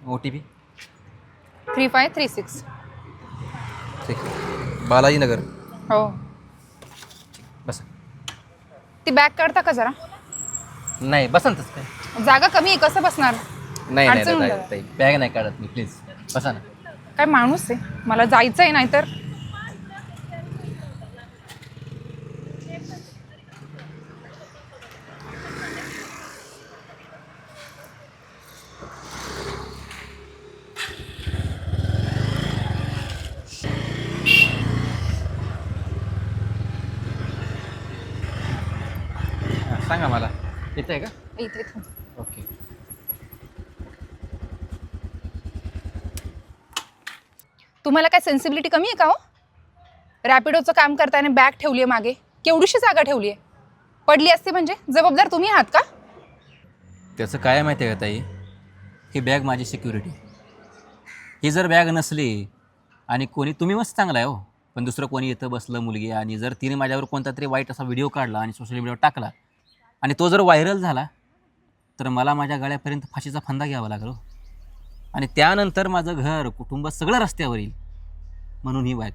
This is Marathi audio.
OTP 3536. ठीक आहे. बालाजी नगर. हो. बस. ती बॅग काढता का जरा? नाही बसंतच काय. जागा कमी आहे, कसं बसणार? नाही अडचण होऊन जाईल. नाही बॅग नाही काढत मी, प्लीज बसा ना. काय माणूस आहे, मला जायचं आहे नाहीतर. हां, सांगा मला येतं आहे का? इथे थांब. ओके. तुम्हाला काय सेन्सिबिलिटी कमी आहे का हो? रॅपिडोचं काम करताना बॅग ठेवली आहे मागे, केवढीशी जागा ठेवली आहे. पडली असते म्हणजे जबाबदार तुम्ही आहात का? त्याचं काय माहिती आहे का ताई, ही बॅग माझी सिक्युरिटी. ही जर बॅग नसली आणि कोणी, तुम्ही मस्त चांगला आहे हो, पण दुसरं कोणी येतं बसलं मुलगी आणि जर तिने माझ्यावर कोणता तरी वाईट असा व्हिडिओ काढला आणि सोशल मीडियावर टाकला आणि तो जर व्हायरल झाला तर मला माझ्या गळ्यापर्यंत फाशीचा फंदा घ्यावा लागेल. आणि त्यानंतर माझं घर कुटुंब सगळं रस्त्यावर येईल. म्हणून ही बॅग